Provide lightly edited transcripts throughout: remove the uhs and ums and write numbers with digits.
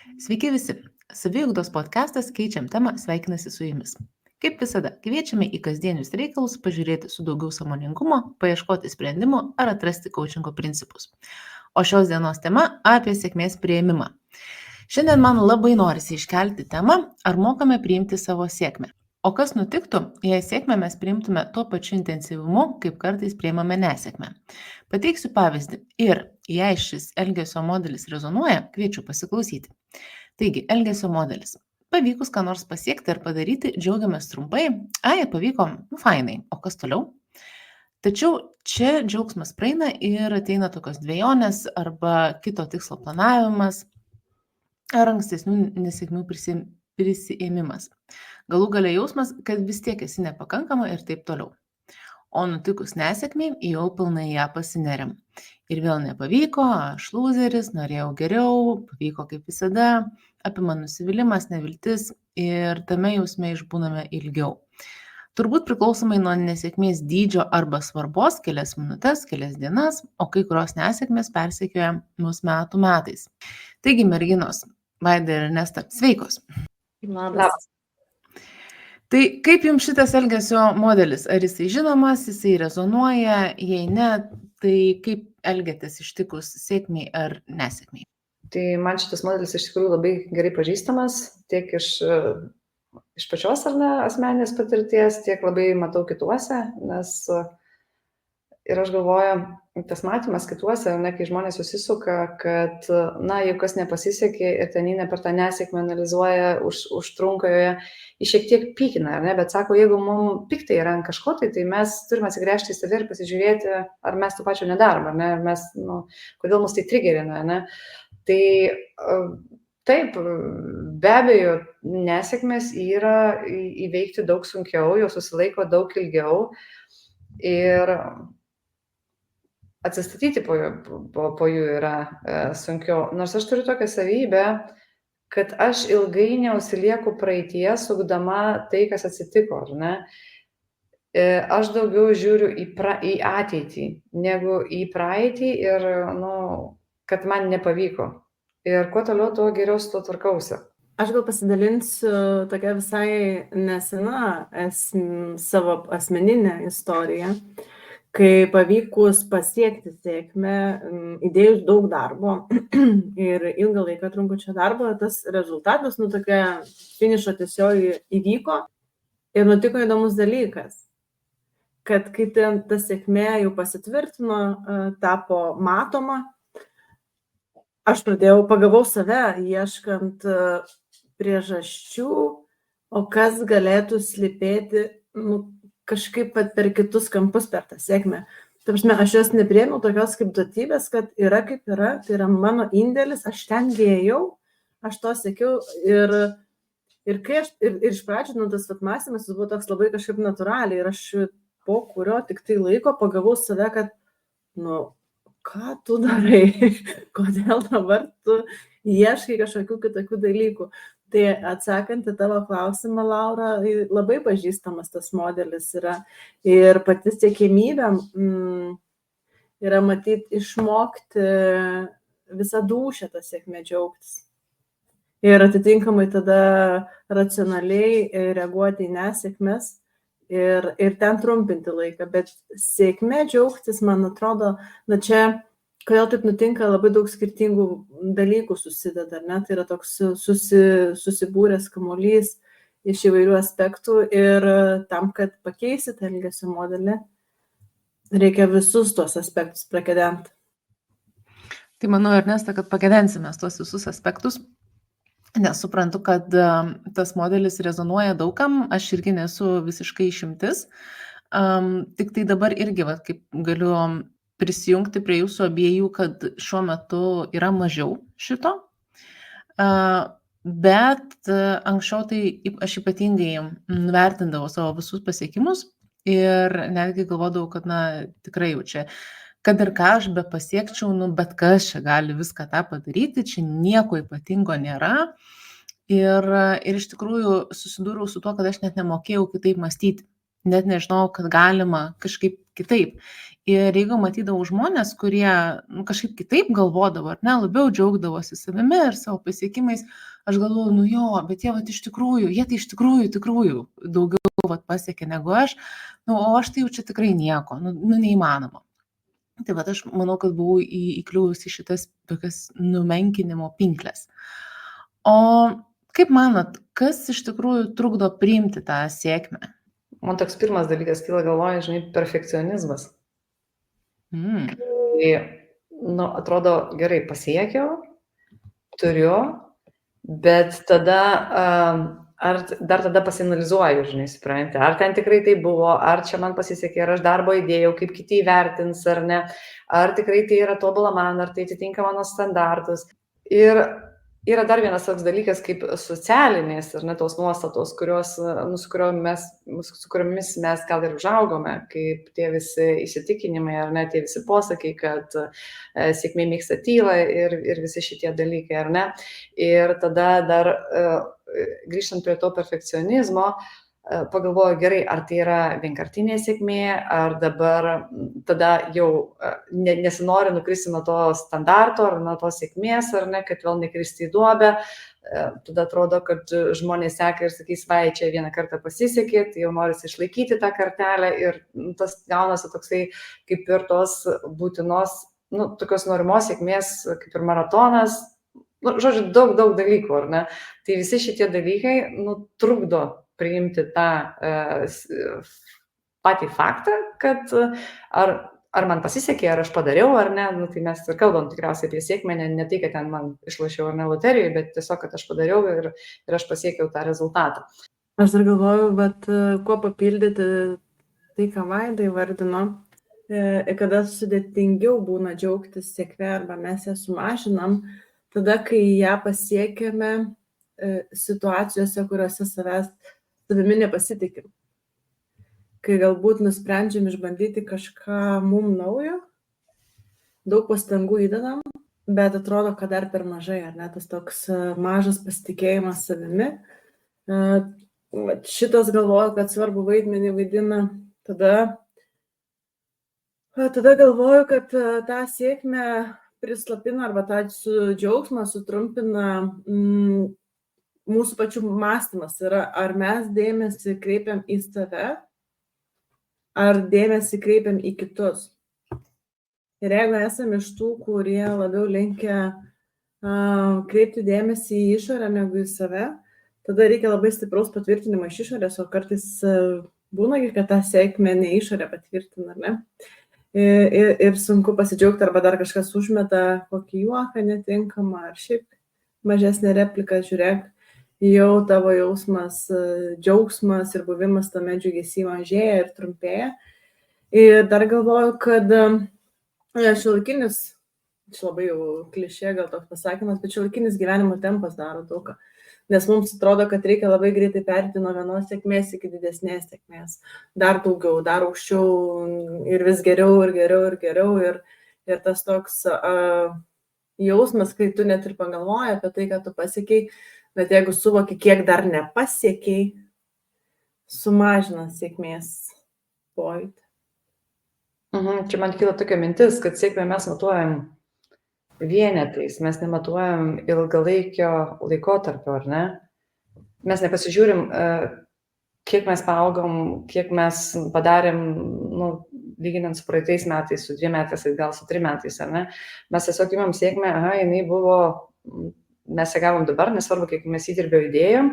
Sveiki visi. Saviugdos podcastas Keičiam temą sveikinasi su jumis. Kaip visada, kviečiame į kasdienius reikalus pažiūrėti su daugiau sąmoningumo, paieškoti sprendimų ar atrasti coachingo principus. O šios dienos tema apie sėkmės prieimimą. Šiandien man labai norisi iškelti temą, ar mokame priimti savo sėkmę. O kas nutiktų, jei sėkmę mes priimtume tuo pačiu intensyvumu, kaip kartais priimame nesėkmę. Pateiksiu pavyzdį ir jei šis elgesio modelis rezonuoja, kviečiu pasiklausyti. Taigi, elgesio modelis. Pavykus ką nors pasiekti ar padaryti, džiaugiamės trumpai, pavyko, fainai, o kas toliau? Tačiau čia džiaugsmas praeina ir ateina tokios dvejonės arba kito tikslo planavimas ar ankstesnių nesėkmių prisiėmimas. Galų gale jausmas, kad vis tiek esi nepakankama ir taip toliau. O nutikus nesėkmiai, jau pilnai ją pasineriam. Ir vėl nepavyko, aš lūzeris, norėjau geriau, pavyko kaip visada, apima nusivylimas, neviltis ir tame jausme išbūname ilgiau. Turbūt priklausomai nuo nesėkmės dydžio arba svarbos kelias minutės, kelias dienas, o kai kurios nesėkmės persekioja mus metų metais. Taigi, merginos, Vaida ir Ernesta, sveikos. Labas. Tai kaip jums šitas elgesio modelis? Ar jisai žinomas, jisai rezonuoja, jei ne, tai kaip elgiatės ištikus sėkmiai ar nesėkmiai? Tai man šitas modelis iš tikrųjų labai gerai pažįstamas, tiek iš pačios asmeninės patirties, tiek labai matau kituose, nes ir aš galvoju, tas matymas kituose, kai žmonės susisuka, kad, jeigu kas nepasisekė ir ten eina per tą nesėkmę analizuoja, užtrunka joje, jis šiek tiek pykina, bet sako, jeigu mums piktai yra ant kažko, tai mes turime atsigręžti į save ir pasižiūrėti, ar mes to pačio nedarom, ar ne, ar mes, kodėl mus tai trigerina, ne. Tai taip, be abejo, nesėkmės yra įveikti daug sunkiau, jos susilaiko daug ilgiau ir atsistatyti po jų yra sunkiau. Nors aš turiu tokią savybę, kad aš ilgai neusilieku praeityje, sukdama tai, kas atsitiko, ar ne? Aš daugiau žiūriu į ateitį, negu į praeitį ir, kad man nepavyko. Ir kuo toliau, tuo geriau su to tvarkausi. Aš gal pasidalinsiu tokia visai nesena savo asmeninę istoriją, kai pavykus pasiekti sėkmę, įdėjus daug darbo ir ilgą laiką trunkančio darbo, tas rezultatas, tokia finišo tiesiog įvyko ir nutiko įdomus dalykas, kad kai ta sėkmė jau pasitvirtino, tapo matoma, aš pagavau save, ieškant priežasčių, o kas galėtų slypėti, kažkaip per kitus kampus per tą sėkmę. Ta prasme, aš jos nepriėmiau tokios kaip duotybės, kad yra kaip yra, tai yra mano indėlis, aš ten dėjau, aš to siekiau ir kai ir iš pradžių, tas mąstymas, jis buvo toks labai kažkaip natūraliai ir aš po kurio tik tai laiko pagavau save, kad, ką tu darai, kodėl dabar tu ieškai kažkokių kitokių dalykų. Tai atsakant į tavo klausimą, Laura, labai pažįstamas tas modelis yra ir pati siekiamybė yra matyti išmokti visą dūšią tą sėkmę džiaugtis. Ir atitinkamai tada racionaliai reaguoti į nesėkmes ir ten trumpinti laiką. Bet sėkmė džiaugtis, man atrodo, čia kodėl taip nutinka, labai daug skirtingų dalykų susideda, ar ne? Tai yra toks susibūręs kamuolys iš įvairių aspektų ir tam, kad pakeisit elgesio modelį, reikia visus tuos aspektus prakedenti. Tai manau, Ernesta, kad pakedensime tuos visus aspektus, nes suprantu, kad tas modelis rezonuoja daugam, aš irgi nesu visiškai išimtis, tik tai dabar irgi, kaip galiu prisijungti prie jūsų abiejų, kad šiuo metu yra mažiau šito, bet anksčiau tai aš ypatingai vertindavau savo visus pasiekimus ir netgi galvodavau, kad tikrai jau čia, kad ir ką aš be pasiekčiau, bet kas čia gali viską tą padaryti, čia nieko ypatingo nėra ir iš tikrųjų susidūriau su tuo, kad aš net nemokėjau kitaip mąstyti. net nežinojau, kad galima kažkaip kitaip. Ir jeigu matydavau žmonės, kurie kažkaip kitaip galvodavo, ar ne, labiau džiaugdavosi savimi ir savo pasiekimais, aš galvoju, nu jo, bet jie vat iš tikrųjų daugiau vat pasiekė negu aš, nu, o aš tai jau čia tikrai nieko, nu neįmanoma. Tai vat aš manau, kad buvau įkliuvusi šitas tokias numenkinimo pinkles. O kaip manot, kas iš tikrųjų trukdo priimti tą sėkmę? Man toks pirmas dalykas kyla galvoje, žinai, perfekcionizmas. Tai, nu, atrodo, gerai, pasiekiau, turiu, bet tada, ar dar tada pasianalizuoju, žinai, supranti, ar ten tikrai tai buvo, ar čia man pasisekė, ar aš darbo įdėjau, kaip kiti įvertins, ar ne, ar tikrai tai yra tobula man, ar tai atitinka mano standartus. Ir yra dar vienas toks dalykas kaip socialinės, ar ne, tos nuostatos, su kuriomis mes gal ir užaugome, kaip tie visi įsitikinimai, ar ne, tie visi posakiai, kad sėkmė mėgsta tylą ir visi šitie dalykai, ar ne. Ir tada dar grįžtant prie to perfekcionizmo, pagalvoju, gerai, ar tai yra vienkartinė sėkmė, ar dabar tada jau nesinori nukristi nuo to standarto ar nuo tos sėkmės, ar ne, kad vėl nekristi į duobę. Tada atrodo, kad žmonės seka ir sakys, vai, čia vieną kartą pasisekė, tai jau norisi išlaikyti tą kartelę ir tas gaunasi toksai kaip ir tos būtinos, nu, tokios norimos sėkmės, kaip ir maratonas, nu, žodžiu, daug dalykų, ar ne. Tai visi šitie dalykai, nu, trukdo priimti tą patį faktą, kad ar man pasisekė, ar aš padariau, ar ne, nu, tai mes ir kalbam tikriausiai apie sėkmę, ne tai, kad ten man išlošiau ar ne loterijoje, bet tiesiog, kad aš padariau ir aš pasiekiau tą rezultatą. Aš dar galvoju, bet kuo papildyti tai, ką Vaida įvardino, kada sudėtingiau būna džiaugtis sėkmė arba mes ją sumažinam, tada, kai ją pasiekėme situacijose, kuriuose savimi nepasitikim. Kai galbūt nusprendžiam išbandyti kažką mum naujo, daug pastangų įdedam, bet atrodo, kad dar per mažai, ar ne, tas toks mažas pasitikėjimas savimi. Šitas galvoju, kad svarbu vaidmenį vaidina. Tada galvoju, kad tą sėkmę prislapina arba tą džiaugsmą sutrumpina mūsų pačių mąstymas yra, ar mes dėmesį kreipiam į save, ar dėmesį kreipiam į kitus. Ir jeigu esame iš tų, kurie labiau linkę kreipti dėmesį į išorę negu į save, tada reikia labai stipraus patvirtinimo iš išorės, o kartais būna, kad tą sėkmę ne išorė patvirtina, ne? Ir sunku pasidžiaugti, arba dar kažkas užmeta kokį juoką netinkamą, ar šiaip mažesnė replika, žiūrėk, jau tavo jausmas, džiaugsmas ir buvimas tame džiugesy mažėja ir trumpėja. Ir dar galvoju, kad šiuolaikinis, čia labai jau klišė gal toks pasakymas, bet šiuolaikinis gyvenimo tempas daro daug ką. Nes mums atrodo, kad reikia labai greitai perėti nuo vienos sėkmės iki didesnės sėkmės. Dar daugiau, dar aukščiau ir vis geriau ir geriau ir geriau. Ir tas toks jausmas, kai tu net ir pagalvoji apie tai, ką tu pasiekiai, bet jeigu suvoki, kiek dar nepasiekiai, sumažina sėkmės pojūtį. Čia man kyla tokia mintis, kad sėkmę mes matuojam vienetais, mes nematuojam ilgalaikio laikotarpio, ar ne? Mes nepasižiūrim, kiek mes paaugom, kiek mes padarėm, nu, lyginant su praeitais metais, su 2 metais, gal su 3 metais, ar ne? Mes tiesiog imam sėkmę, jinai buvo, mes ją gavom dabar, nesvarbu, kiek mes įdirbio įdėjom,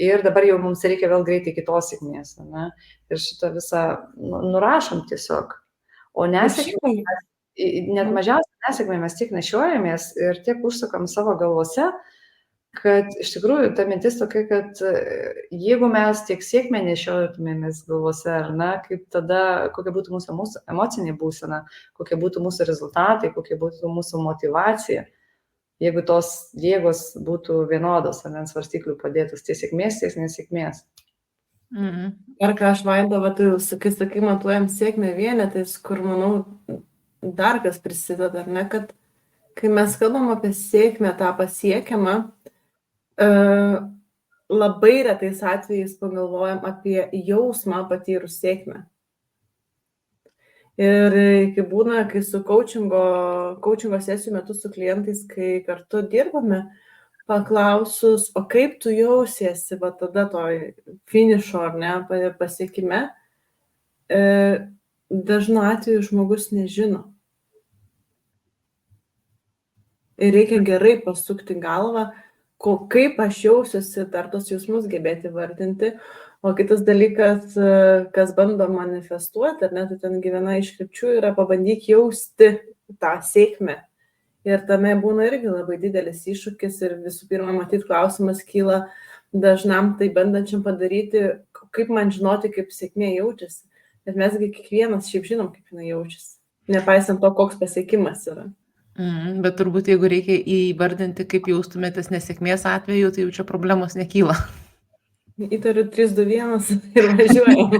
ir dabar jau mums reikia vėl greitai kitos sėkmės, ne? Ir šitą visą nurašom tiesiog. O nesėkmė, net mažiausia nesėkmė mes tiek nešiojamės ir tiek užsukam savo galvose, kad iš tikrųjų ta mintis tokia, kad jeigu mes tiek sėkmę nešiotumėmės galvose, ar ne, kaip tada, kokia būtų mūsų emocinė būsena, kokie būtų mūsų rezultatai, kokia būtų mūsų motyvacija, jeigu tos jėgos būtų vienodos, ar ant svarstyklių padėtos, tiek sėkmės, tiek nesėkmės. Ir ką aš Vaida, kai sakai, matuojam sėkmę vienetais, kur, manau, dar kas prisideda, ar ne, kad kai mes kalbam apie sėkmę, tą pasiekiamą, labai retais atvejais pagalvojam apie jausmą patyrus sėkmę. Ir kai būna, kai su coachingo sesijų metu su klientais, kai kartu dirbame, paklausus, o kaip tu jausiesi, va tada toj finišo ar ne pasiekime, dažnu atveju žmogus nežino. Ir reikia gerai pasukti galvą, kaip aš jausiuosi, dar tos jausmus gebėti vardinti. O kitas dalykas, kas bando manifestuoti, ar ne, tai ten viena iš krypčių yra pabandyk jausti tą sėkmę. Ir tame būna irgi labai didelis iššūkis ir visų pirma, matyt, klausimas kyla dažnam tai bandančiam padaryti, kaip man žinoti, kaip sėkmė jaučiasi. Bet mesgi kiekvienas šiaip žinom, kaip jinai jaučiasi, nepaisant to, koks pasiekimas yra. Bet turbūt, jeigu reikia įvardinti, kaip jaustumėtės nesėkmės atveju, tai jau čia problemos nekyla. Įtariu 3, 2, 1 ir važiuojam.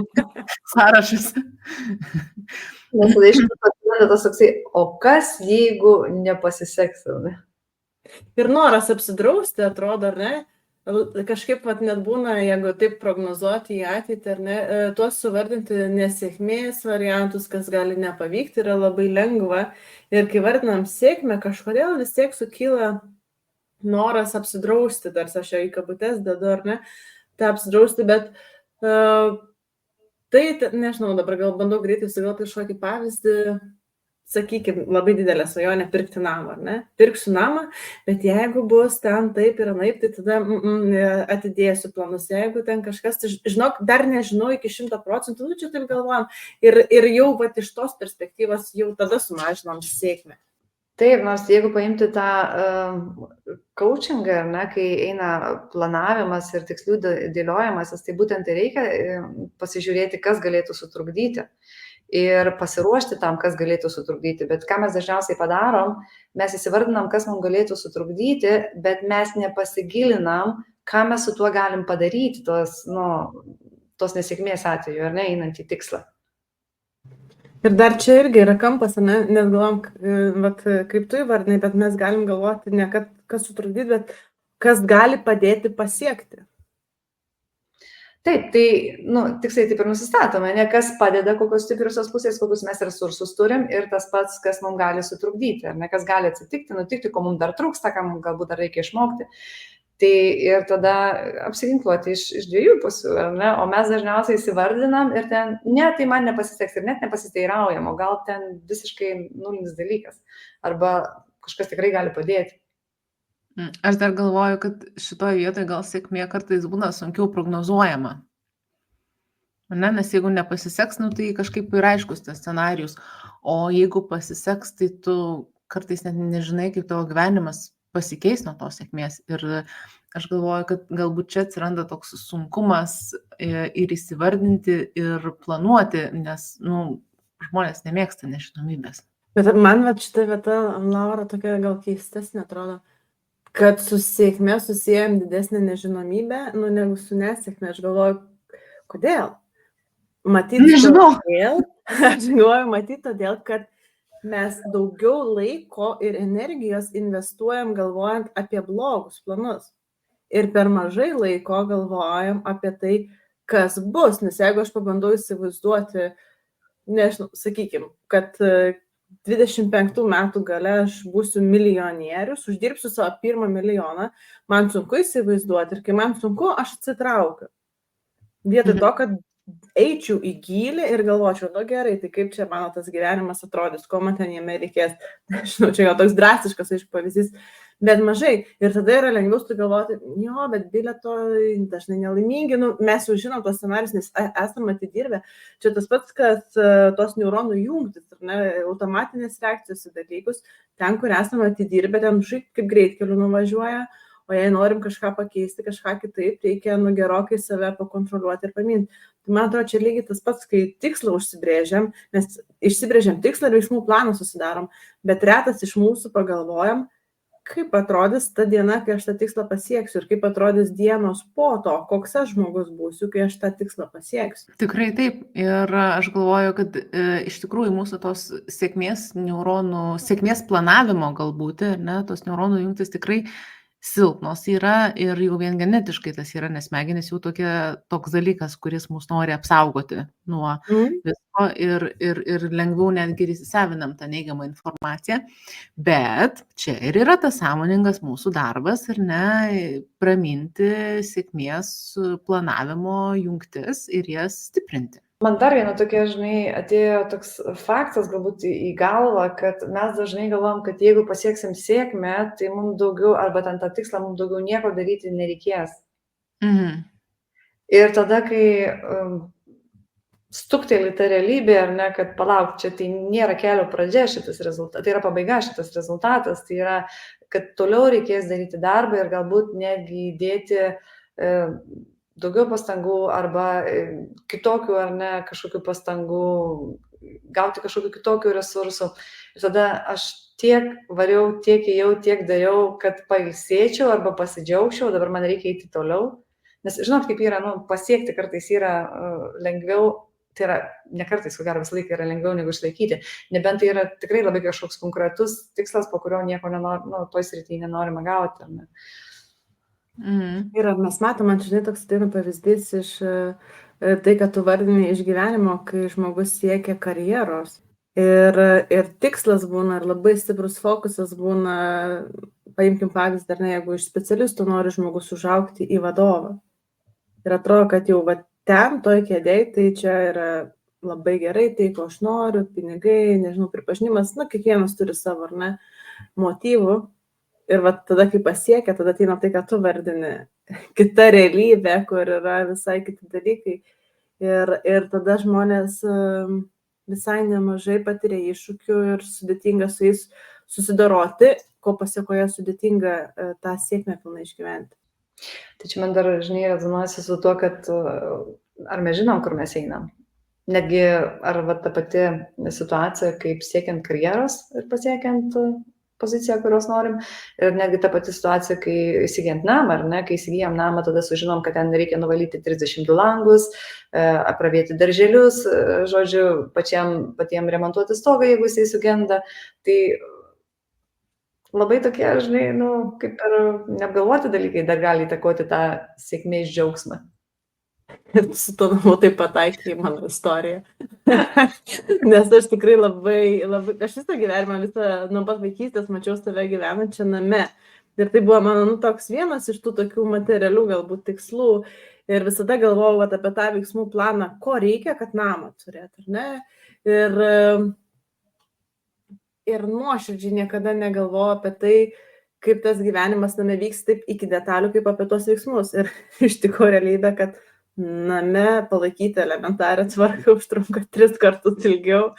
Sąrašas. Nes tada iš tikrųjų atsiranda tas toksai, o kas jeigu nepasiseks, ne? Ir noras apsidrausti, atrodo, ar ne? Kažkaip net būna, jeigu taip prognozuoti į ateitį, ar ne, tuos suvardinti nesėkmės variantus, kas gali nepavykti, yra labai lengva. Ir kai vardinam sėkmę, kažkodėl vis tiek sukyla noras apsidrausti, tarsi aš jau į kabutes dedu, ar ne, tai apsidrausti, bet tai, nežinau, dabar gal bandau greitai sugalvoti kažkokį pavyzdį. Sakykime, labai didelė svajonė pirkti namą, ar ne? Pirksiu namą, bet jeigu bus ten taip ir anaip, tai tada atidėsiu planus. Jeigu ten kažkas, tai žinok, dar nežinau iki 100%, nu čia taip galvojam. Ir jau vat iš tos perspektyvos jau tada sumažinam sėkmę. Taip, nors jeigu paimti tą coachingą, ne, kai eina planavimas ir tikslių dėliojimasis, tai būtent tai reikia pasižiūrėti, kas galėtų sutrukdyti. Ir pasiruošti tam, kas galėtų sutrukdyti. Bet ką mes dažniausiai padarom, mes įsivardinam, kas mums galėtų sutrukdyti, bet mes nepasigilinam, ką mes su tuo galim padaryti, tos nesėkmės atveju, ar ne, einant į tikslą. Ir dar čia irgi yra kampas, ne, nes galvom, kaip tu įvardinai, bet mes galim galvoti ne kas sutrukdyti, bet kas gali padėti pasiekti. Taip, tai, tiksliai taip ir nusistatome, ne kas padeda, kokios stipriosios pusės, kokius mes resursus turim ir tas pats, kas mums gali sutrukdyti, ar ne, kas gali atsitikti, nutikti, ko mums dar trūksta, ką mums galbūt dar reikia išmokti. Tai ir tada apsiginkluoti iš dviejų pusių, ar ne, o mes dažniausiai įsivardinam ir ten, ne, tai man nepasiseks ir net nepasiteiraujam, o gal ten visiškai nulinis dalykas, arba kažkas tikrai gali padėti. Aš dar galvoju, kad šitoje vietoje gal sėkmė kartais būna sunkiau prognozuojama. Ne, nes jeigu nepasiseks, tai kažkaip ir aiškus tas scenarijus. O jeigu pasiseks, tai tu kartais net nežinai, kaip tavo gyvenimas pasikeis nuo tos sėkmės. Ir aš galvoju, kad galbūt čia atsiranda toks sunkumas ir įsivardinti, ir planuoti, nes žmonės nemėgsta nežinomybės. Bet man šita vieta, Laura, tokia gal keistesnė atrodo. Kad su sėkme susijęm didesnę nežinomybę, negu su nesėkme. Aš galvoju, kodėl? Matyt todėl, kad mes daugiau laiko ir energijos investuojam galvojant apie blogus planus. Ir per mažai laiko galvojam apie tai, kas bus. Nes jeigu aš pabandau įsivaizduoti, nežinau, sakykime, kad 25 metų gale aš būsiu milijonierius, uždirbsiu savo pirmą milijoną, man sunku įsivaizduoti ir kai man sunku, aš atsitraukiu. Vietoj to, kad eičiau į gylį ir galvočiau, gerai, tai kaip čia mano tas gyvenimas atrodys, ko man ten jame reikės. Žinau, čia gal toks drastiškas, aišku, pavyzdys, bet mažai. Ir tada yra lengviau sugalvoti, bet bilieto dažnai nelaimingi, mes jau žinom tos scenarius, nes esame atidirbę. Čia tas pats, kad tos neuronų jungtis, automatinės reakcijos į dalykus, ten, kur esame atidirbę, ten kaip greitkeliu nuvažiuoja, o jei norim kažką pakeisti, kažką kitaip, reikia gerokai save pakontroliuoti ir paminti. Tai man atrodo, čia lygiai tas pats, kai tikslą užsibrėžiam, nes išsibrėžiam tikslą ir veiksmų planą susidarom, bet retas iš mūsų pagalvojam, kaip atrodys ta diena, kai aš tą tikslą pasieksiu ir kaip atrodys dienos po to, koks aš žmogus būsiu, kai aš tą tikslą pasieksiu. Tikrai taip. Ir aš galvoju, kad iš tikrųjų mūsų tos sėkmės planavimo galbūt, ne, tos neuronų jungtis tikrai silpnos yra ir jau vien genetiškai tas yra, nes smegenys jau toks dalykas, kuris mus nori apsaugoti nuo visko ir lengviau netgi įsisavinam tą neigiamą informaciją. Bet čia ir yra tas sąmoningas mūsų darbas, ar ne, praminti sėkmės planavimo jungtis ir jas stiprinti. Man dar viena tokia, žinai, atėjo toks faktas galbūt į galvą, kad mes dažnai galvom, kad jeigu pasieksim sėkmę, tai mums daugiau, arba ten tą tikslą, mums daugiau nieko daryti nereikės. Ir tada, kai stukteli ta realybė, ar ne, kad palauk, čia tai nėra kelio pradžia šitas rezultatas, tai yra pabaiga šitas rezultatas, tai yra, kad toliau reikės daryti darbą ir galbūt netgi įdėti daugiau pastangų arba kitokių, ar ne, kažkokių pastangų, gauti kažkokių kitokių resursų. Ir tada aš tiek variau, tiek ėjau, tiek dariau, kad pailsėčiau arba pasidžiaugčiau, dabar man reikia eiti toliau. Nes žinot, kaip yra, pasiekti kartais yra lengviau, tai yra, ne kartais, ko gero visą laiką yra lengviau negu išlaikyti, nebent tai yra tikrai labai kažkoks konkretus tikslas, po kurio nieko nenori, toj srityje nenorima gauti. Ne? Ir mes matome, žinai, toks ateina pavyzdys iš tai, kad tu vardini iš gyvenimo, kai žmogus siekia karjeros. Ir tikslas būna, ir labai stiprus fokusas būna, paimkim pavyzdį, ar ne, jeigu iš specialistų nori žmogus užaugti į vadovą. Ir atrodo, kad jau ten, toj kėdėj, tai čia yra labai gerai, tai ko aš noriu, pinigai, nežinau, pripažinimas, kiekvienas turi savo, ar ne, motyvų. Ir tada, kai pasiekia, tada ateina tai, ką tu vardini, kita realybė, kur yra visai kiti dalykai. Ir tada žmonės visai nemažai patiria iššūkių ir sudėtinga su jais susidoroti, ko pasiekoje sudėtinga tą sėkmę pilnai išgyventi. Tai čia man dar, žinai, rezonuojasi su tuo, kad ar mes žinom, kur mes einam. Netgi ar ta pati situacija, kaip siekiant karjeros ir pasiekiant poziciją, kurios norim. Ir netgi ta pati situacija, kai įsigijant namą, ar ne, kai įsigijam namą, tada sužinom, kad ten reikia nuvalyti 32 langus, apravėti darželius, žodžiu, patiem remontuoti stogą, jeigu jisai sugenda. Tai labai tokie, žinai, kaip ir neapgalvoti dalykai dar gali įtakoti tą sėkmės džiaugsmą. Ir su to taip pataikai į mano istoriją. Nes aš tikrai labai, aš visą gyvenimą, nuo pat vaikystės mačiau save gyvenančią name. Ir tai buvo mano, toks vienas iš tų tokių materialių galbūt tikslų. Ir visada galvojau apie tą veiksmų planą, ko reikia, kad namą turėtų, ar ne? Ir nuoširdžiai niekada negalvojau apie tai, kaip tas gyvenimas name vyks taip iki detalių, kaip apie tos veiksmus. Ir iš tikrųjų realybė, kad name palaikyti elementarią tvarką užtrunka 3 kartus ilgiau.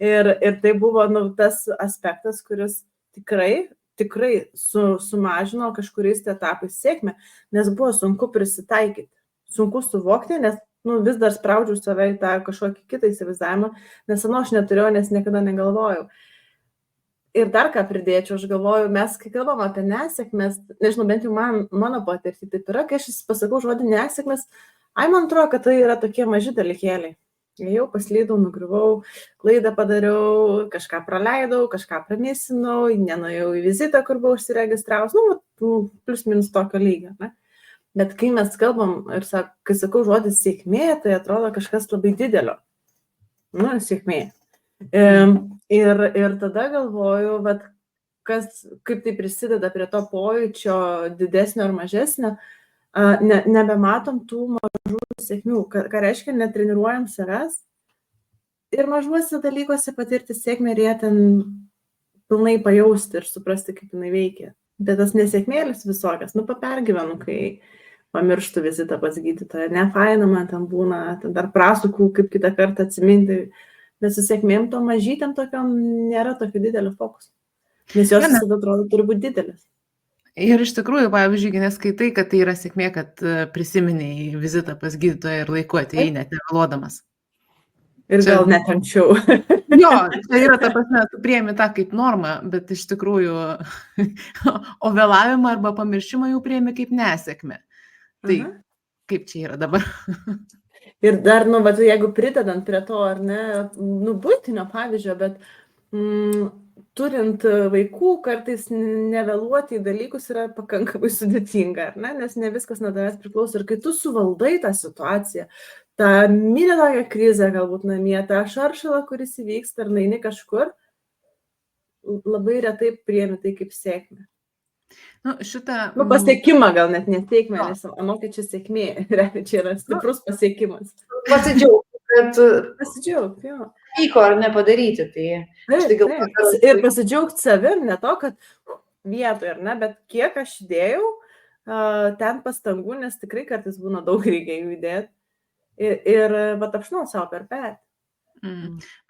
Ir tai buvo tas aspektas, kuris tikrai sumažino kažkuriais etapais sėkmę, nes buvo sunku prisitaikyti, sunku suvokti, nes vis dar spraudžiu save į tą kažkokį kitą įsivaizdavimą, nes aš neturėjau, nes niekada negalvojau. Ir dar ką pridėčiau, aš galvoju, mes, kai kalbam apie nesėkmės, nežinau, bent jau mano patirtį taip yra, kai aš pasakau žodį nesėkmės, man atrodo, kad tai yra tokie maži dalykėliai. Jau paslydau, nugriuvau, klaidą padariau, kažką praleidau, kažką pramėsinau, nenuėjau į vizitą, kur buvau užsiregistravus, plus minus tokio lygio. Ne? Bet kai mes kalbam ir kai sakau žodis sėkmė, tai atrodo kažkas labai didelio. Sėkmė. Ir tada galvoju, kaip tai prisideda prie to pojūčio didesnio ar mažesnio, nebematom tų mažų sėkmių, ką reiškia, netreniruojam savęs ir mažuose dalykuose patirti sėkmę ir ją ten pilnai pajausti ir suprasti, kaip jinai veikia. Bet tas nesėkmėlis visokias, papergyvenu, kai pamirštu vizitą pas gydytoją, nefaina man ten būna, ten dar prasukų, kaip kitą kartą atsiminti, bet su sėkmėm to mažytėm tokiam nėra tokio didelio fokuso, nes jos visada atrodo turi būti didelis. Ir iš tikrųjų, pavyzdžiui, neskaitai, kad tai yra sėkmė, kad prisiminiai vizitą pas gydytoją ir laiku atėjai net nevėluodamas. Ir gal net anksčiau. Jo, tai yra ta prasme, tu priemi tą kaip normą, bet iš tikrųjų o vėlavimą arba pamiršimą jau priemi kaip nesėkmę. Tai kaip čia yra dabar? Ir dar, jeigu pridedant prie to, ar ne, buitinio pavyzdžio, bet turint vaikų, kartais nevėluoti į dalykus yra pakankamai sudėtinga, ar ne? Nes ne viskas nuo tavęs priklauso. Ir kai tu suvaldai tą situaciją, tą mini tokią krizę galbūt namie, tą šaršalą, kuris įvyksta, ar naini kažkur, labai retai priemi tai kaip sėkmę. Pasiekimą gal net nesėkmę, nes emokai čia sėkmė, čia yra stiprus pasiekimas. Pasidžiaugti, jo. Vyko ar nepadaryti, tai... Ir pasidžiaugti savim, ne to, kad vietoje, ar ne, bet kiek aš įdėjau ten pastangų, nes tikrai kartais būna daug reikia jų įdėti. Ir apšnau savo per petį.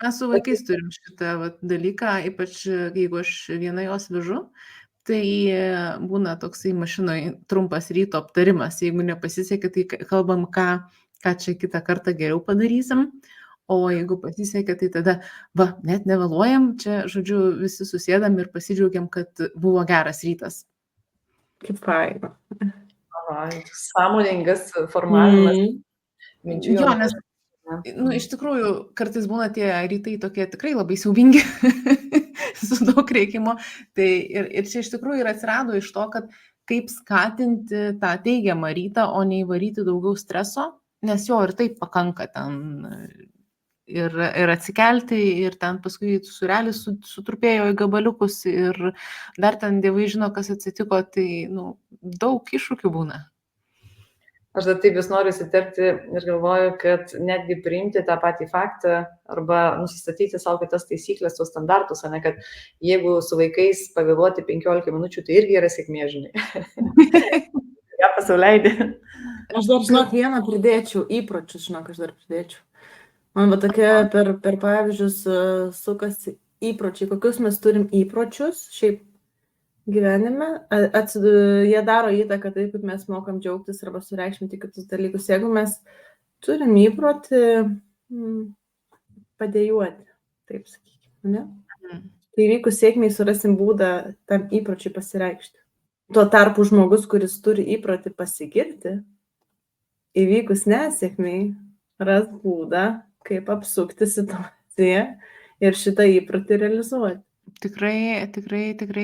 Mes su vaikais turim šitą dalyką, ypač jeigu aš viena jos vežu, tai būna toksai mašinoje trumpas ryto aptarimas. Jeigu nepasisekė, tai kalbam, ką čia kitą kartą geriau padarysim. O jeigu pasisekė, tai tada, net nevėluojam, čia, žodžiu, visi susėdam ir pasidžiaugiam, kad buvo geras rytas. Kaip faina. Sąmoningas formavimas. Jo, nes iš tikrųjų, kartais būna tie rytai tokie tikrai labai siaubingi su daug reikimo. Tai ir čia iš tikrųjų ir atsirado iš to, kad kaip skatinti tą teigiamą rytą, o neįvaryti daugiau streso, nes jo ir taip pakanka ten ir atsikelti, ir ten paskui surelis sutrupėjo į gabaliukus, ir dar ten dievai žino, kas atsitiko, tai daug iššūkių būna. Aš dar taip vis noriu įsiterpti ir galvoju, kad netgi priimti tą patį faktą arba nusistatyti savo kitas taisyklės, tos standartus, ne, kad jeigu su vaikais pavėluoti 15 minučių, tai irgi yra sėkmė, žinai. Ja, pasauleidė. Aš dar, žinok, vieną pridėčiau, įpročius, Man tokia per pavyzdžius sukasi įpročiai, kokius mes turim įpročius, šiaip gyvenime, jie daro įtaką taip, kaip mes mokam džiaugtis arba sureikšminti kitus dalykus. Jeigu mes turim įprotį padėjuoti, taip sakykime, ne? Tai įvykus sėkmiai surasim būdą tam įpročiai pasireikšti. Tuo tarpu žmogus, kuris turi įprotį pasigirti, įvykus nesėkmiai, ras būdą, kaip apsukti situaciją ir šitą įprotį realizuoti. Tikrai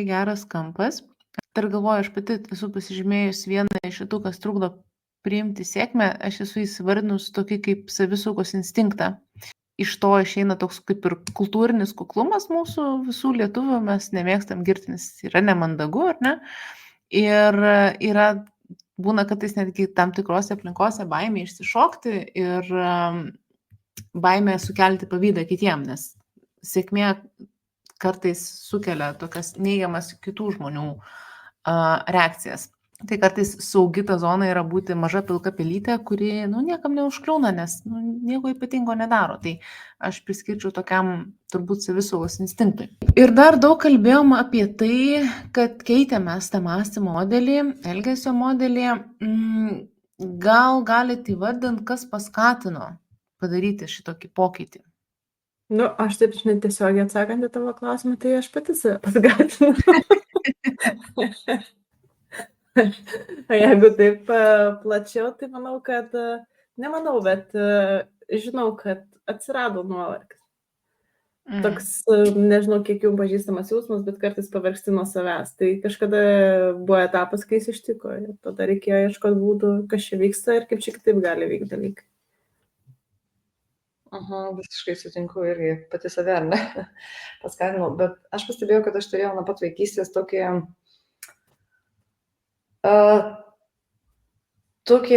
geras kampas. Dar galvoju, aš pati esu pasižymėjus vieną iš šitų, kas trukdo priimti sėkmę, aš esu įsivardinus tokį kaip savisaugos instinktą. Iš to išeina toks kaip ir kultūrinis kuklumas mūsų visų lietuvių, mes nemėgstam girtis, yra nemandagu, ar ne? Ir būna kartais netgi tam tikrose aplinkose baimė išsišokti ir baimė sukelti pavydą kitiem, nes sėkmė kartais sukelia tokias neigiamas kitų žmonių reakcijas. Tai kartais saugi ta zona yra būti maža pilka pelytė, kuri niekam neužkliūna, nes nieko ypatingo nedaro. Tai aš priskirčiau tokiam turbūt savisaugos instinktui. Ir dar daug kalbėjom apie tai, kad keitėmės tą mąstymo modelį, elgesio modelį. Gal galite įvardinti, kas paskatino padaryti šitokį pokytį? Aš taip netiesiogiai atsakant į tavo klausimą, tai aš pati save paskatinu. Jeigu taip plačiau, tai manau, kad, nemanau, bet žinau, kad atsirado nuovargis. Toks, nežinau, kiek jums pažįstamas jausmas, bet kartais pavargsti nuo savęs. Tai kažkada buvo etapas, kai jis ištiko ir tada reikėjo ieškoti būdų, kas čia vyksta ir kaip čia kitaip gali vykti dalykai. Visiškai sutinku irgi pati save, ar ne? Paskatinau, bet aš pastebėjau, kad aš turėjau nuo pat vaikystės tokį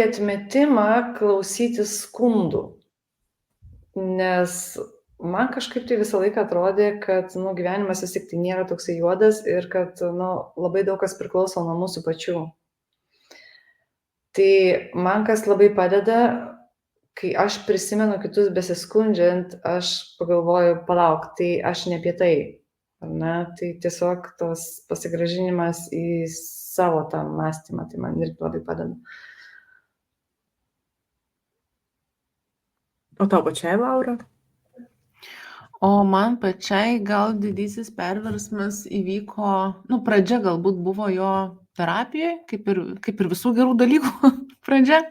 atmetimą klausytis skundų, nes man kažkaip tai visą laiką atrodė, kad gyvenimas vis tik tai nėra toksai juodas ir kad labai daug kas priklauso nuo mūsų pačių. Tai man kas labai padeda, kai aš prisimenu kitus besiskundžiant, aš pagalvoju, palauk, tai aš ne apie tai, ar ne? Tai tiesiog tos pasigrąžinimas į savo tą mąstymą, tai man irgi labai padeda. O tau pačiai, Laura? O man pačiai gal didysis perversmas įvyko, pradžia galbūt buvo jo terapijoje, kaip ir visų gerų dalykų pradžia.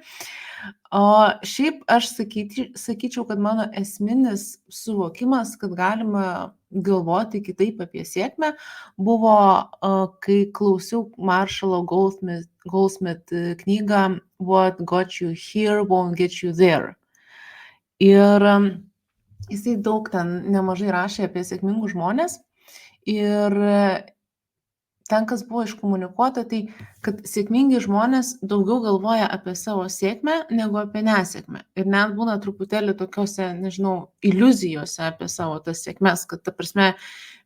O šiaip aš sakyčiau, kad mano esminis suvokimas, kad galima galvoti kitaip apie sėkmę, buvo, kai klausiau Marshalo Goldsmith knygą What Got You Here Won't Get You There. Ir jisai daug ten nemažai rašė apie sėkmingus žmonės. Ir ten, kas buvo iškomunikuota, tai kad sėkmingi žmonės daugiau galvoja apie savo sėkmę negu apie nesėkmę. Ir net būna truputėlį tokiuose, nežinau, iliuzijose apie savo tas sėkmes, kad ta prasme,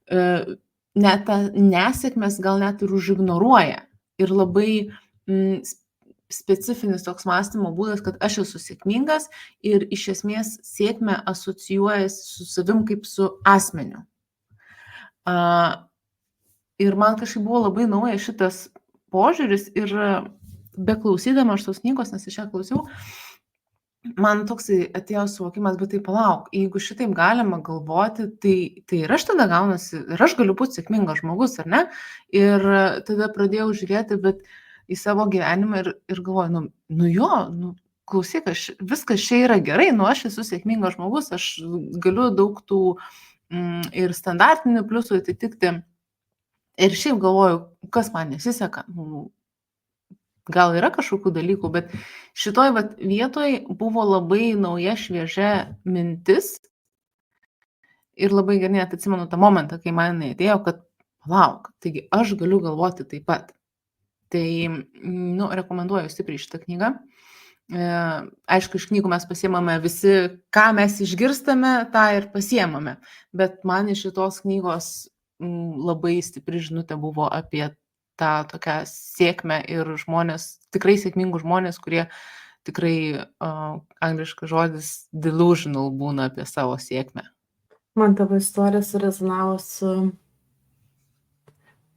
net tą nesėkmės gal net ir užignoruoja. Ir labai specifinis toks mąstymo būdas, kad aš esu sėkmingas ir iš esmės sėkmė asocijuojasi su savim kaip su asmeniu. Ir man kažkaip buvo labai nauja šitas požiūris ir beklausydama aš tos knygos, nes aš ją klausiau, man toksai atėjo suvokimas, bet tai palauk, jeigu šitaip galima galvoti, tai ir aš tada gaunasi, ir aš galiu būti sėkmingas žmogus, ar ne? Ir tada pradėjau žiūrėti, bet į savo gyvenimą ir galvoju, klausyk, viskas čia yra gerai, aš esu sėkmingas žmogus, aš galiu daug tų ir standartinių pliusų atitikti. Ir šiaip galvoju, kas man nesiseka, gal yra kažkokių dalykų, bet šitoj vietoj buvo labai nauja, šviežia mintis ir labai gerai net atsimenu tą momentą, kai man atėjo, kad palauk, taigi aš galiu galvoti taip pat. Tai, rekomenduoju stipriai šitą knygą. Aišku, iš knygų mes pasiemame visi, ką mes išgirstame, tą ir pasiemame, bet man iš šitos knygos labai stipri žinutė buvo apie tą tokią sėkmę ir žmonės, tikrai sėkmingų žmonės, kurie tikrai, angliškas žodis, delusional būna apie savo sėkmę. Man tavo istorija surezonavo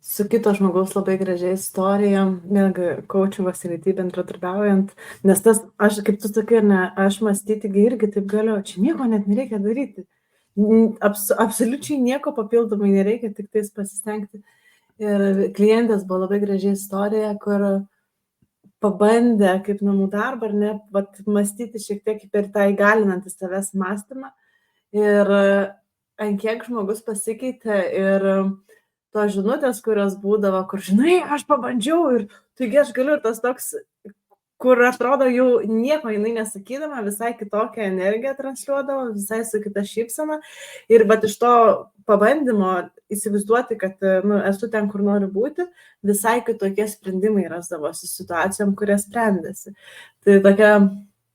su kito žmogaus labai gražia istorija, vėlgi coachingo srity bendradarbiaujant, nes tas, aš kaip tu sakai, aš mąstyti irgi taip galiu, čia nieko net nereikia daryti. Absoliučiai nieko papildomai nereikia, tik tais pasistengti. Ir klientės buvo labai graži istorija, kur pabandė kaip namų darbą, ar ne, mąstyti šiek tiek per tą įgalinantį savęs mąstymą. Ir ant kiek žmogus pasikeitė ir tos žinutės, kurios būdavo, kur žinai, aš pabandžiau ir taigi aš galiu, ir tas toks, kur atrodo jau nieko jinai nesakydama, visai kitokią energiją transliuodavo, visai su kita šypsena. Ir iš to pabandymo įsivaizduoti, kad esu ten, kur noriu būti, visai kitokie sprendimai rasdavosi situacijom, kurias sprendėsi. Tai tokia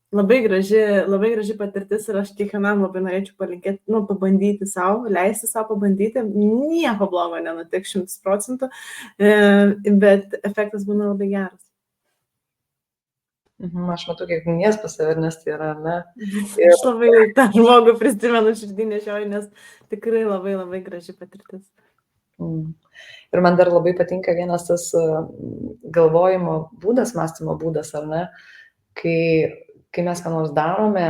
labai graži patirtis ir aš kiekvienam labai norėčiau palinkėti, pabandyti savo, leisti savo pabandyti, nieko blogo nenutiks 100%, bet efektas būna labai geras. Aš matau, kiek minės pas save, nes tai yra, ne? Aš labai tą žmogų prisimenu širdį nešioju, nes tikrai labai, labai graži patirtis. Ir man dar labai patinka vienas tas galvojimo būdas, mąstymo būdas, ar ne? Kai mes ką nors darome,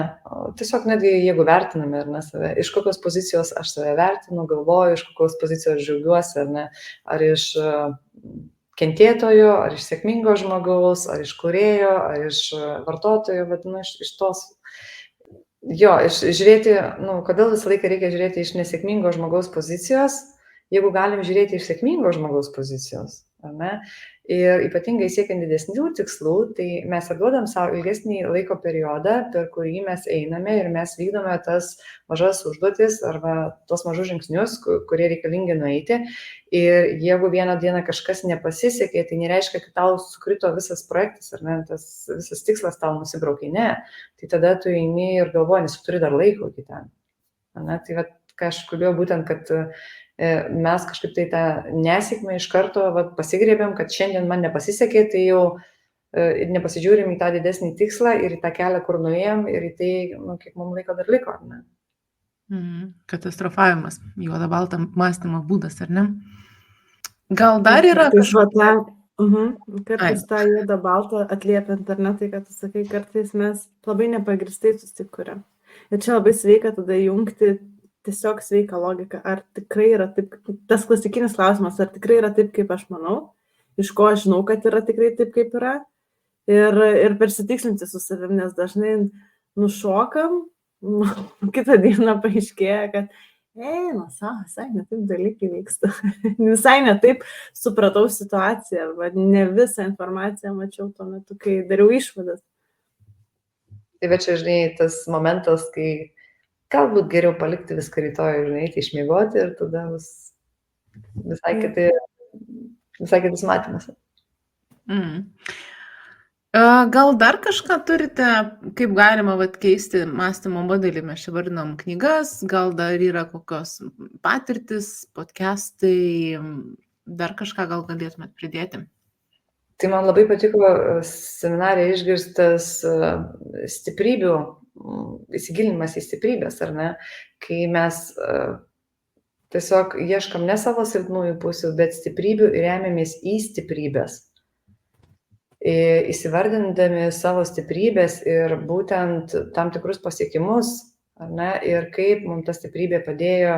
tiesiog netgi jeigu vertiname, ar ne, save, iš kokios pozicijos aš save vertinu, galvoju, iš kokios pozicijos džiaugiuosi, ar ne, ar iš kentėtojo, ar iš sėkmingo žmogaus, ar iš kūrėjo, ar iš vartotojo, bet iš tos, žiūrėti, kodėl visą laiką reikia žiūrėti iš nesėkmingo žmogaus pozicijos, jeigu galim žiūrėti iš sėkmingo žmogaus pozicijos, ar ne? Ir ypatingai siekiant didesnių tikslų, tai mes duodam savo ilgesnį laiko periodą, per kurį mes einame ir mes vykdome tas mažas užduotis arba tos mažus žingsnius, kurie reikalingi nueiti. Ir jeigu vieną dieną kažkas nepasisekė, tai nereiškia, kad tau sukrito visas projektas, ar ne, tas visas tikslas tau nusibraukė, ne. Tai tada tu eini ir galvoji, nes tu turi dar laiko iki ten. Tai ką aš kalbėjau būtent, kad mes kažkaip tai tą nesėkmę iš karto pasigrėbėm, kad šiandien man nepasisekė, tai jau ir nepasižiūrim į tą didesnį tikslą ir į tą kelią, kur nuėjom ir į tai, kiek mums laiko dar liko, ar ne? Katastrofavimas, juoda balta mąstymo būdas, ar ne? Gal dar yra kažkokia... Kartais tą juodą baltą atliepiant, ar ne, tai kad tu sakai, kartais mes labai nepagristai susikuriam. Ir čia labai sveika tada jungti tiesiog sveiką logiką, ar tikrai yra taip, tas klasikinis klausimas, ar tikrai yra taip, kaip aš manau, iš ko aš žinau, kad yra tikrai taip, kaip yra, ir persitikslinti su savim, nes dažnai nušokam, kitą dieną paaiškėja, kad visai ne taip dalykai vyksta. Visai ne taip supratau situaciją, arba ne visą informaciją mačiau tuo metu, kai dariau išvadas. Tai čia, žinai, tas momentas, kai galbūt geriau palikti viską rytoj, žinai, išmiegoti ir tada visai kitas matymas. Gal dar kažką turite, kaip galima keisti mąstymo modelį? Mes čia vardinam knygas, gal dar yra kokios patirtis, podcastai, dar kažką gal galėtumėt pridėti? Tai man labai patiko seminarė išgirstas stiprybių, įsigilinimas į stiprybės, ar ne? Kai mes tiesiog ieškam ne savo silpnųjų pusių, bet stiprybių ir remiamės į stiprybės. Įsivardindami savo stiprybės ir būtent tam tikrus pasiekimus, ar ne, ir kaip mums ta stiprybė padėjo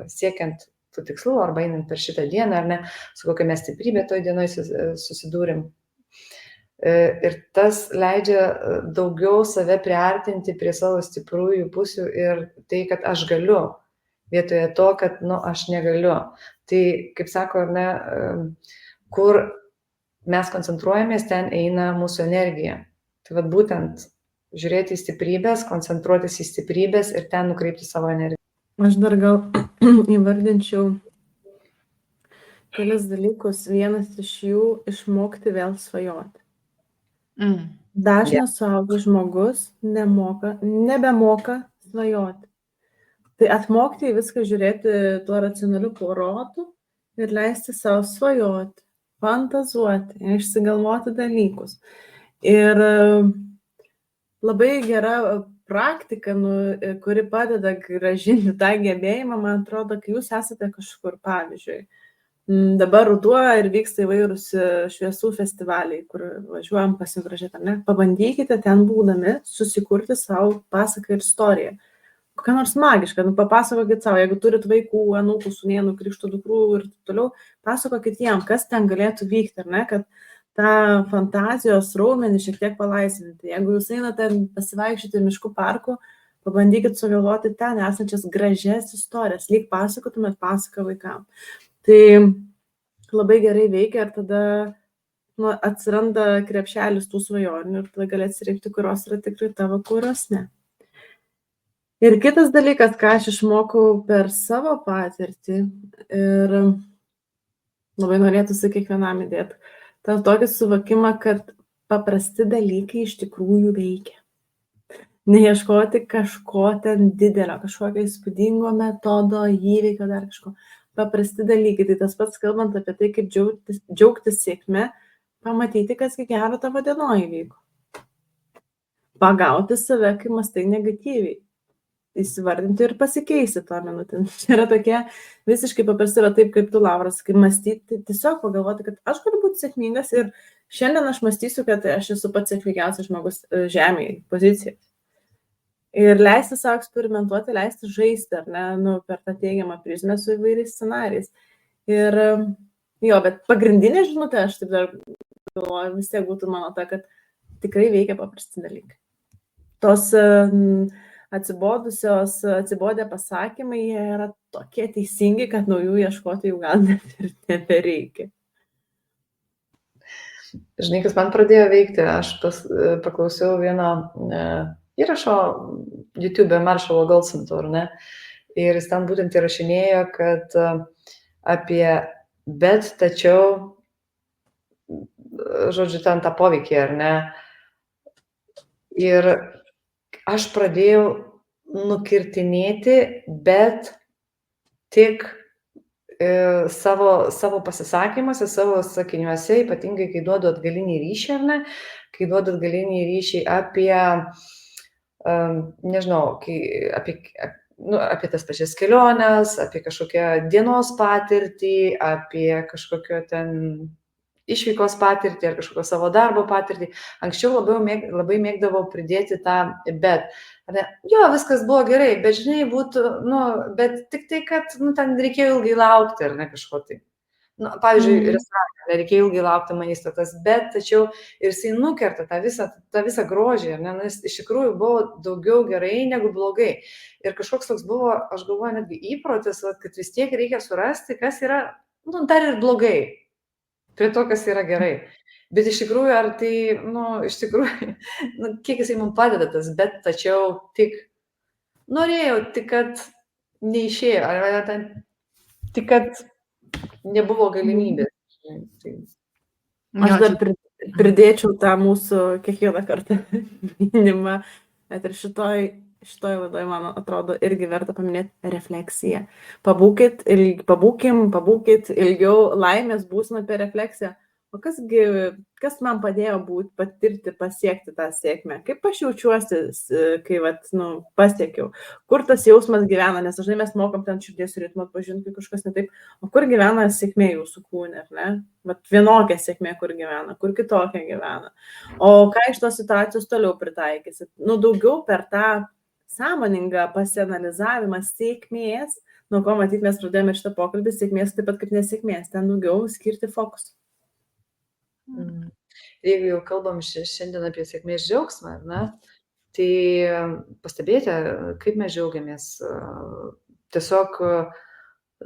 siekiant tų tikslų arba einant per šitą dieną, ar ne, su kokia mes stiprybė toj dienoj susidūrim. Ir tas leidžia daugiau save priartinti prie savo stipriųjų pusių ir tai, kad aš galiu, vietoje to, kad, aš negaliu. Tai, kaip sako, ar ne, kur mes koncentruojamės, ten eina mūsų energija. Tai būtent žiūrėti į stiprybės, koncentruotis į stiprybės ir ten nukreipti savo energiją. Aš dar gal įvardinčiau kelis dalykus. Vienas iš jų - išmokti vėl svajoti. Dažnas suaugęs žmogus nebemoka svajoti. Tai atmokti į viską žiūrėti tuo racionaliu protu ir leisti savo svajoti, fantazuoti, išsigalvoti dalykus. Ir labai gera praktika, kuri padeda grąžinti tą gebėjimą, man atrodo, kai jūs esate kažkur, pavyzdžiui, dabar ruduo ir vyksta įvairūs šviesų festivaliai, kur važiuojam pasigrožėti, ar ne? Pabandykite ten būdami susikurti savo pasaką ir istoriją. Kokia nors magiška, papasakokit savo, jeigu turit vaikų, anūkų, sūnėnų, krikšto dukrų ir taip toliau, pasakokit jiem, kas ten galėtų vykti, ar ne, kad tą fantazijos raumenį šiek tiek palaisvinti. Jeigu jūs einate pasivaikščioti miškų parku, pabandykit sugalvoti ten esančias gražias istorijas, lyg pasakotumėt pasaką vaikams. Tai labai gerai veikia ir tada atsiranda krepšelis tų svajonių ir tada gali atsirinkti, kurios yra tikrai tavo, kurios ne. Ir kitas dalykas, ką aš išmokau per savo patirtį ir labai norėtųsi kiekvienam įdėti, tą tokį suvokimą, kad paprasti dalykai iš tikrųjų veikia. Neieškoti kažko ten didelio, kažkokio įspūdingo metodo, įvykio, dar kažko. Paprasti dalykai, tai tas pats kalbant apie tai, kaip džiaugtis sėkme, pamatyti, kas gero tavo dienoje įvyko. Pagauti save, kai mąstai negatyviai. Įsivardinti ir pasikeisti tą minutę. Čia yra tokie visiškai paprasti, yra taip, kaip tu, Lauras, kai mąstyti, tiesiog pagalvoti, kad aš galiu būti sėkmingas ir šiandien aš mąstysiu, kad aš esu pats sėkmingiausias žmogus žemėje, pozicijai. Ir leisti savo eksperimentuoti, leisti žaisti, ar ne, per tą teigiamą prizmę su įvairiais scenarijais. Ir bet pagrindinė žinutė, aš taip dar galvoju, vis tiek būtų mano ta, kad tikrai veikia paprasti dalykai. Tos atsibodę pasakymai, jie yra tokie teisingi, kad naujų ieškoti jau gal net ir nebereikia. Žinai, kas man pradėjo veikti, aš paklausiau vieno įrašo YouTube Marshalo Goldsmitho, ar ne? Ir jis ten būtent įrašinėjo, kad apie bet, tačiau, žodžiu, ten tą poveikį, ar ne? Ir aš pradėjau nukirtinėti, bet tik savo pasisakymuose, savo sakiniuose, ypatingai kai duodu atgalinį ryšį, ar ne, kai duodu atgalinį ryšį apie, nežinau, apie tas pačias keliones, apie kažkokią dienos patirtį, apie kažkokio ten išvykos patirtį ar kažkokio savo darbo patirtį. Anksčiau labai mėgdavau pridėti tą bet. Jo, viskas buvo gerai, bet žinai, būtų, bet tik tai, kad ten reikėjo ilgai laukti, ar ne kažko tai. Pavyzdžiui, restorane nereikėjo ilgai laukti maisto, bet tačiau ir jisai nukerta tą visą grožį, ne, nes iš tikrųjų buvo daugiau gerai negu blogai. Ir kažkoks toks buvo, aš galvoju, netgi įprotis, kad vis tiek reikia surasti, kas yra, dar ir blogai, prie to, kas yra gerai. Bet iš tikrųjų, ar tai, iš tikrųjų, kiek jisai mums padeda tas, bet tačiau tik norėjau, tik kad neišėjo, ar ten, tik kad nebuvo galimybės. Aš dar pridėčiau tą mūsų kiekvieną kartą minimą, net ir šitoj laidoje, man atrodo, irgi verta paminėti refleksiją. Pabūkit ilgiau laimės būsime per refleksiją. O kas man padėjo patirti, pasiekti tą sėkmę? Kaip aš jaučiuosi, kai pasiekiau? Kur tas jausmas gyvena? Nes dažnai mes mokom ten širdies ritmą atpažinti, kai kažkas netaip. O kur gyvena sėkmė jūsų kūne, ar ne? Vienokia sėkmė, kur gyvena, kur kitokia gyvena. O ką iš tos situacijos toliau pritaikysit? Daugiau per tą sąmoningą pasianalizavimą sėkmės, nuo ko matyt mes pradėjome šitą pokalbį, sėkmės taip pat kaip nesėkmės, ten daugiau skirti fokusą. Jeigu jau kalbam šiandien apie sėkmės džiaugsmą, tai pastebėti, kaip mes džiaugiamės, tiesiog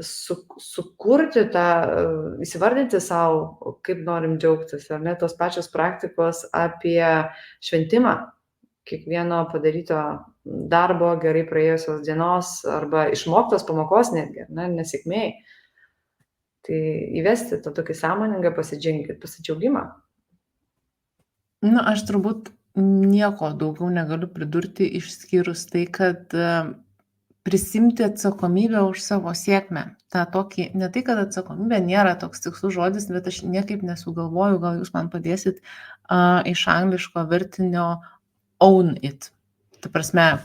sukurti tą, įsivardinti savo, kaip norim džiaugtis, ar ne, tos pačios praktikos apie šventimą, kiekvieno padaryto darbo, gerai praėjusios dienos arba išmoktos pamokos netgi, nesėkmėj. Tai įvesti tą tokį sąmoningą pasidžiaugimą. Aš turbūt nieko daugiau negaliu pridurti, išskyrus tai, kad prisimti atsakomybę už savo sėkmę. Ne tai, kad atsakomybė nėra toks tikslus žodis, bet aš niekaip nesugalvoju, gal jūs man padėsit iš angliško vertinio own it. Ta prasme,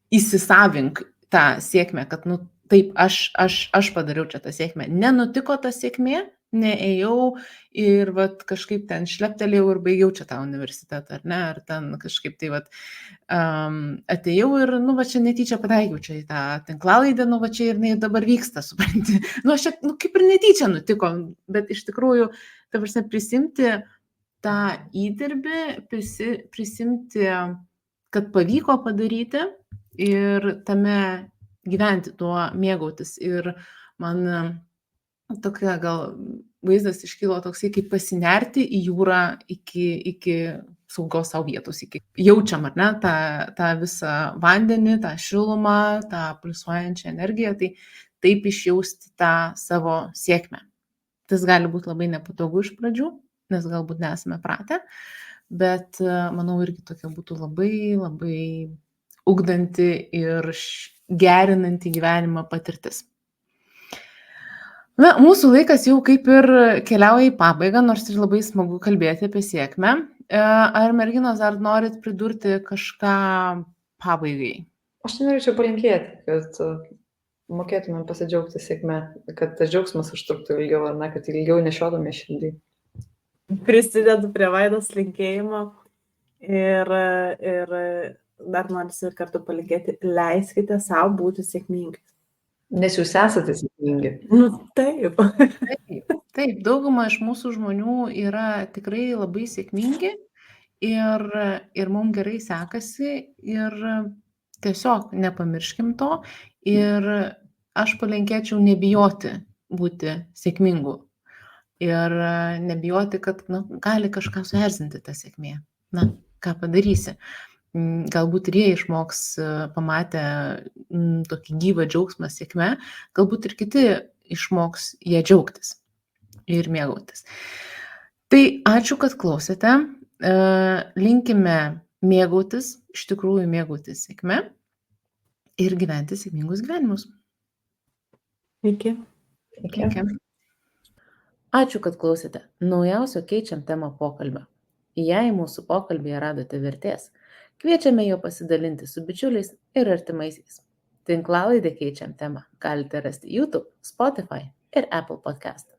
įsisavink tą sėkmę, kad taip, aš padariau čia tą sėkmę. Nenutiko ta sėkmė, neėjau ir kažkaip ten šleptelėjau ir baigiau čia tą universitetą, ar ne, ar ten kažkaip tai atėjau ir, čia netyčia pataikiau čia į tą tinklalaidę, čia ir dabar vyksta, supranti. Aš čia, kaip ir netyčia nutiko, bet iš tikrųjų, ta prasme, prisimti tą įdirbį, prisimti, kad pavyko padaryti ir tame gyventi tuo, mėgautis. Ir man tokia gal vaizdas iškilo toksai, kaip pasinerti į jūrą iki saugos savo vietos, iki jaučiam, ar ne, tą visą vandenį, tą šilumą, tą pulsuojančią energiją, tai taip išjausti tą savo sėkmę. Tas gali būti labai nepatogu iš pradžių, nes galbūt nesame pratę, bet manau irgi tokia būtų labai, labai ugdanti ir gerinanti gyvenimą patirtis. Mūsų laikas jau kaip ir keliauja į pabaigą, nors ir labai smagu kalbėti apie sėkmę. Ar merginos dar norit pridurti kažką pabaigai? Aš norėčiau palinkėti, kad mokėtumėm pasidžiaugti sėkme, kad tas džiaugsmas užtruktų ilgiau, ar ne, kad ilgiau nešiotume širdį. Prisidedu prie Vaidos linkėjimo ir dar noriu kartu palinkėti, leiskite savo būti sėkmingi. Nes jūs esate sėkmingi. Taip. Taip, dauguma iš mūsų žmonių yra tikrai labai sėkmingi ir mums gerai sekasi ir tiesiog nepamirškim to ir aš palinkėčiau nebijoti būti sėkmingu ir nebijoti, kad gali kažką suerzinti tą sėkmė. Ką padarysi? Galbūt ir jie išmoks pamatę tokį gyvą džiaugsmą sėkme, galbūt ir kiti išmoks jie džiaugtis ir mėgautis. Tai ačiū, kad klausėte. Linkime mėgautis, iš tikrųjų mėgautis sėkme ir gyventi sėkmingus gyvenimus. Iki. Ačiū, kad klausėte naujausio Keičiam temą pokalbio. Jei mūsų pokalbėje radote vertės, kviečiame jo pasidalinti su bičiuliais ir artimaisiais. Tinklalaidę Keičiam temą galite rasti YouTube, Spotify ir Apple Podcast.